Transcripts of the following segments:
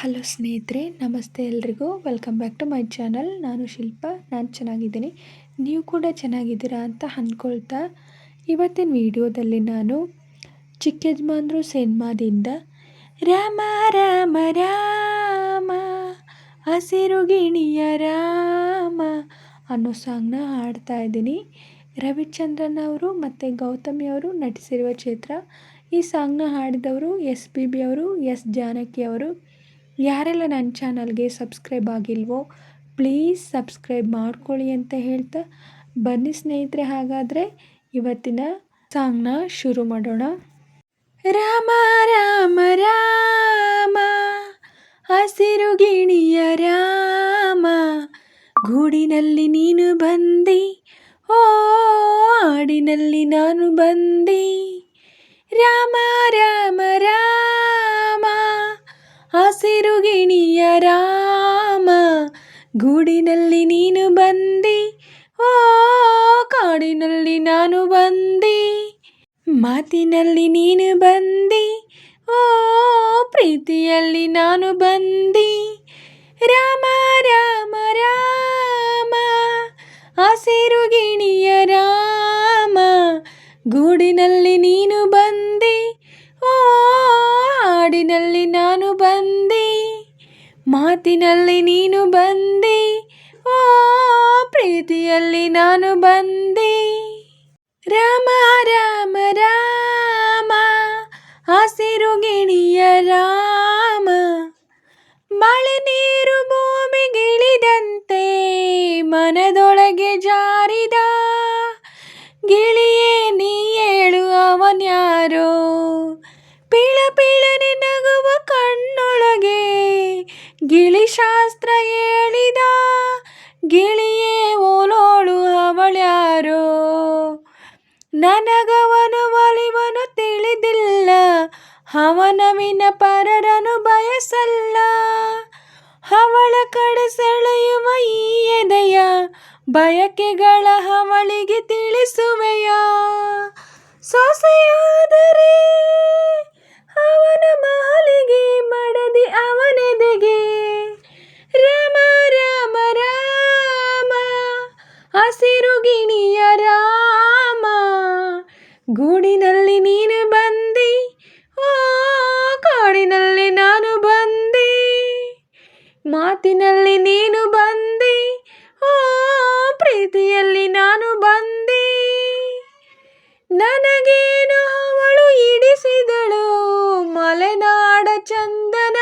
Hello ಸ್ನೇಹಿತರೆ, ನಮಸ್ತೆ ಎಲ್ರಿಗೂ. Welcome back to my channel. ನಾನು ಶಿಲ್ಪ. ನಾನು ಚೆನ್ನಾಗಿದ್ದೀನಿ, ನೀವು ಕೂಡ ಚೆನ್ನಾಗಿದ್ದೀರಾ ಅಂತ ಅಂದ್ಕೊಳ್ತಾ ಇವತ್ತಿನ ವಿಡಿಯೋದಲ್ಲಿ ನಾನು ಚಿಕ್ಕ ಯಜಮಾನರು ಸಿನಿಮಾದಿಂದ ರಾಮ ರಾಮ ರಾಮ ಹಸಿರು ಗಿಣಿಯ ರಾಮ ಅನ್ನೋ ಸಾಂಗ್ನ ಹಾಡ್ತಾ ಇದ್ದೀನಿ. ರವಿಚಂದ್ರನ್ ಅವರು ಮತ್ತು ಗೌತಮಿ ಅವರು ನಟಿಸಿರುವ ಚಿತ್ರ. ಈ ಸಾಂಗ್ನ ಹಾಡಿದವರು SPB ಅವರು, ಎಸ್ ಜಾನಕಿ ಅವರು. ಯಾರೆಲ್ಲ ನನ್ನ ಚಾನಲ್ಗೆ ಸಬ್ಸ್ಕ್ರೈಬ್ ಆಗಿಲ್ವೋ ಪ್ಲೀಸ್ ಸಬ್ಸ್ಕ್ರೈಬ್ ಮಾಡ್ಕೊಳ್ಳಿ ಅಂತ ಹೇಳ್ತಾ ಬನ್ನಿ ಸ್ನೇಹಿತರೆ, ಹಾಗಾದರೆ ಇವತ್ತಿನ ಸಾಂಗ್ನ ಶುರು ಮಾಡೋಣ. ರಾಮ ರಾಮ ರಾಮ ಹಸಿರು ಗಿಣಿಯ ರಾಮ, ಗೂಡಿನಲ್ಲಿ ನೀನು ಬಂದಿ, ಓ ಹಾಡಿನಲ್ಲಿ ನಾನು ಬಂದಿ. ರಾಮ ರಾಮ ರಾಮ ಹಸಿರು ಗಿಣಿಯ ರಾಮ, ಗೂಡಿನಲ್ಲಿ ನೀನು ಬಂದಿ, ಓ ಕಾಡಿನಲ್ಲಿ ನಾನು ಬಂದಿ. ಮಾತಿನಲ್ಲಿ ನೀನು ಬಂದಿ, ಓ ಪ್ರೀತಿಯಲ್ಲಿ ನಾನು ಬಂದಿ. ರಾಮ ರಾಮ ರಾಮ ಹಸಿರು ಗಿಣಿಯ ರಾಮ, ಗೂಡಿನಲ್ಲಿ ನೀನು ಬಂದಿ, ಓ ಹಾಡಿನಲ್ಲಿ ನಾನು ಬಂದಿ. ಮಾತಿನಲ್ಲಿ ನೀನು ಬಂದಿ, ಓ ಪ್ರೀತಿಯಲ್ಲಿ ನಾನು ಬಂದಿ. ರಾಮ ರಾಮ ರಾಮ ಹಸಿರು ಗಿಣಿಯ ರಾಮ, ಮಳೆ ನೀರು ಭೂಮಿಗಿಳಿದಂತೆ ಮನದೊಳಗೆ ಜಾರಿದ. ಗಿಳಿಯೇ ನೀ ಹೇಳು ಅವನ್ಯಾರೋ, ಪಿಳ ಪಿಳನೆ ನಗುವ ಕಣ್ಣೊಳಗೆ ಗಿಳಿ ಶಾಸ್ತ್ರ ಹೇಳಿದ. ಗಿಳಿಯೇ ಓಲೋಳು ಅವಳ್ಯಾರೋ, ನನಗವನು ಒಲಿವನು ತಿಳಿದಿಲ್ಲ, ಅವನವಿನ ಪರರನು ಬಯಸಲ್ಲ. ಅವಳ ಕಡೆ ಸೆಳೆಯುವ ಈ ಎದೆಯ ಬಯಕೆಗಳ ಅವಳಿಗೆ ತಿಳಿಸುವೆಯ. ಸೊಸೆಯಾದರೆ ಅವನ ಮಹಲಿಗೆ ಮಡದಿ ಅವನೆದೆಗೆ. ರಾಮ ರಾಮ ರಾಮ ಹಸಿರು ಗಿಣಿಯ ರಾಮ, ಗೂಡಿನಲ್ಲಿ ನೀನು ಬಂದಿ, ಓ ಕಾಡಿನಲ್ಲಿ ನಾನು ಬಂದಿ. ಮಾತಿನಲ್ಲಿ ನೀನು ಬಂದಿ, ಓ ಪ್ರೀತಿಯಲ್ಲಿ ನಾನು ಬಂದಿ. ನನಗೇನು ಅವಳು ಇಡಿಸಿದಳು ಮಲೆನಾಡ ಚಂದನ,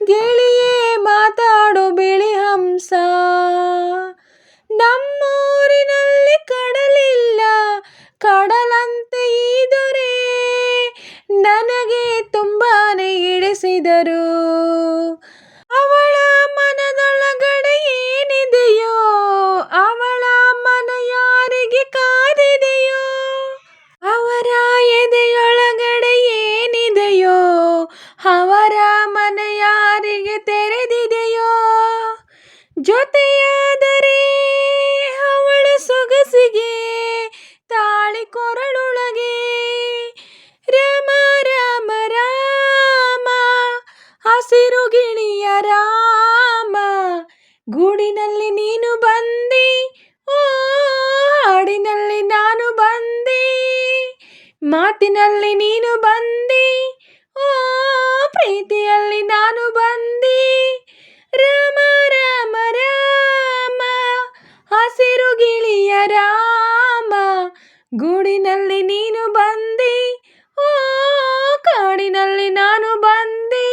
ಗಿಳಿಯೇ ಮಾತಾಡೋ ಬಿಳಿ ಹಂಸ. ನಮ್ಮೂರಿನಲ್ಲಿ ಕಡಲಿಲ್ಲ, ಕಡಲಂತೆ ಈ ದೊರೆ ನನಗೆ ತುಂಬಾನೇ ಇಡಿಸಿದರು. ಅವಳ ಮನದೊಳಗಡೆ ಏನಿದೆಯೋ, ಅವಳ ಮನ ಯಾರಿಗೆ ಕಾದಿದೆಯೋ, ಅವರ ಎದೆಯೊಳಗಡೆ ಏನಿದೆಯೋ, ಅವರ ಮನ ಯಾರಿಗೆ ತೆರೆದಿದೆಯೋ. ಜೊತೆಯಾದರೆ ಅವಳ ಸೊಗಸಿಗೆ ತಾಳಿ ಕೊರಳೊಳಗೆ. ರಾಮ ರಾಮ ರಾಮ ಹಸಿರು ಗಿಣಿಯ ರಾಮ, ಗೂಡಿನಲ್ಲಿ ನೀನು ಬಂದಿ, ಓ ಹಾಡಿನಲ್ಲಿ ನಾನು ಬಂದಿ. ಮಾತಿನಲ್ಲಿ ನೀನು ಬಂದಿ, ಓ ಪ್ರೀತಿಯಲ್ಲಿ ನಾನು ಬಂದಿ. ರಾಮ ರಾಮ ರಾಮ ಹಸಿರು ಗಿಳಿಯ ರಾಮ, ಗೂಡಿನಲ್ಲಿ ನೀನು ಬಂದಿ, ಓ ಕಾಡಿನಲ್ಲಿ ನಾನು ಬಂದಿ.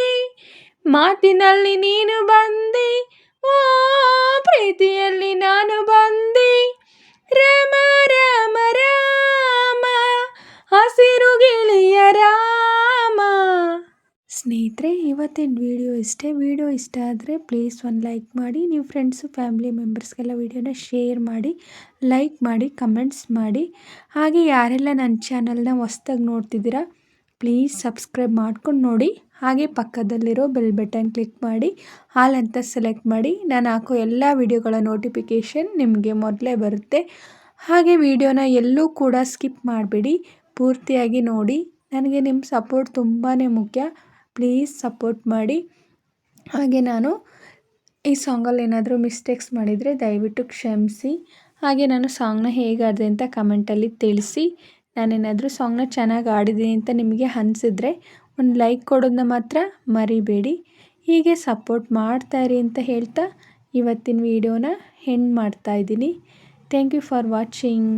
ಮಾತಿನಲ್ಲಿ ನೀನು ಬಂದಿ, ಓ ಪ್ರೀತಿಯಲ್ಲಿ ನಾನು ಬಂದಿ. ರಾಮ ರಾಮ ರಾಮ ಹಸಿರು ಗಿಳಿಯ ರಾಮ. ಸ್ನೇಹಿತರೆ, ಇವತ್ತಿನ ವಿಡಿಯೋ ಇಷ್ಟೇ. ವಿಡಿಯೋ ಇಷ್ಟ ಆದರೆ ಪ್ಲೀಸ್ ಒಂದು ಲೈಕ್ ಮಾಡಿ, ನೀವು ಫ್ರೆಂಡ್ಸು ಫ್ಯಾಮಿಲಿ ಮೆಂಬರ್ಸ್ಗೆಲ್ಲ ವಿಡಿಯೋನ ಶೇರ್ ಮಾಡಿ, ಲೈಕ್ ಮಾಡಿ, ಕಮೆಂಟ್ಸ್ ಮಾಡಿ. ಹಾಗೆ ಯಾರೆಲ್ಲ ನನ್ನ ಚಾನಲ್ನ ಹೊಸ್ದಾಗಿ ನೋಡ್ತಿದ್ದೀರಾ ಪ್ಲೀಸ್ ಸಬ್ಸ್ಕ್ರೈಬ್ ಮಾಡ್ಕೊಂಡು ನೋಡಿ. ಹಾಗೆ ಪಕ್ಕದಲ್ಲಿರೋ ಬೆಲ್ ಬಟನ್ ಕ್ಲಿಕ್ ಮಾಡಿ ಆಲ್ ಅಂತ ಸೆಲೆಕ್ಟ್ ಮಾಡಿ. ನಾನು ಹಾಕೋ ಎಲ್ಲ ವಿಡಿಯೋಗಳ ನೋಟಿಫಿಕೇಷನ್ ನಿಮಗೆ ಮೊದಲೇ ಬರುತ್ತೆ. ಹಾಗೆ ವಿಡಿಯೋನ ಎಲ್ಲೂ ಕೂಡ ಸ್ಕಿಪ್ ಮಾಡಬೇಡಿ, ಪೂರ್ತಿಯಾಗಿ ನೋಡಿ. ನನಗೆ ನಿಮ್ಮ ಸಪೋರ್ಟ್ ತುಂಬಾ ಮುಖ್ಯ. ಪ್ಲೀಸ್ ಸಪೋರ್ಟ್ ಮಾಡಿ. ಹಾಗೆ ನಾನು ಈ ಸಾಂಗಲ್ಲಿ ಏನಾದರೂ ಮಿಸ್ಟೇಕ್ಸ್ ಮಾಡಿದರೆ ದಯವಿಟ್ಟು ಕ್ಷಮಿಸಿ. ಹಾಗೆ ನಾನು ಸಾಂಗ್ನ ಹೇಗೆ ಆಡಿದೆ ಅಂತ ಕಮೆಂಟಲ್ಲಿ ತಿಳಿಸಿ. ನಾನೇನಾದರೂ ಸಾಂಗ್ನ ಚೆನ್ನಾಗಿ ಆಡಿದ್ದೀನಿ ಅಂತ ನಿಮಗೆ ಅನಿಸಿದ್ರೆ ಒಂದು ಲೈಕ್ ಕೊಡೋದನ್ನ ಮಾತ್ರ ಮರಿಬೇಡಿ. ಹೀಗೆ ಸಪೋರ್ಟ್ ಮಾಡ್ತಾಯಿರಿ ಅಂತ ಹೇಳ್ತಾ ಇವತ್ತಿನ ವಿಡಿಯೋನ ಎಂಡ್ ಮಾಡ್ತಾಯಿದ್ದೀನಿ. Thank you for watching.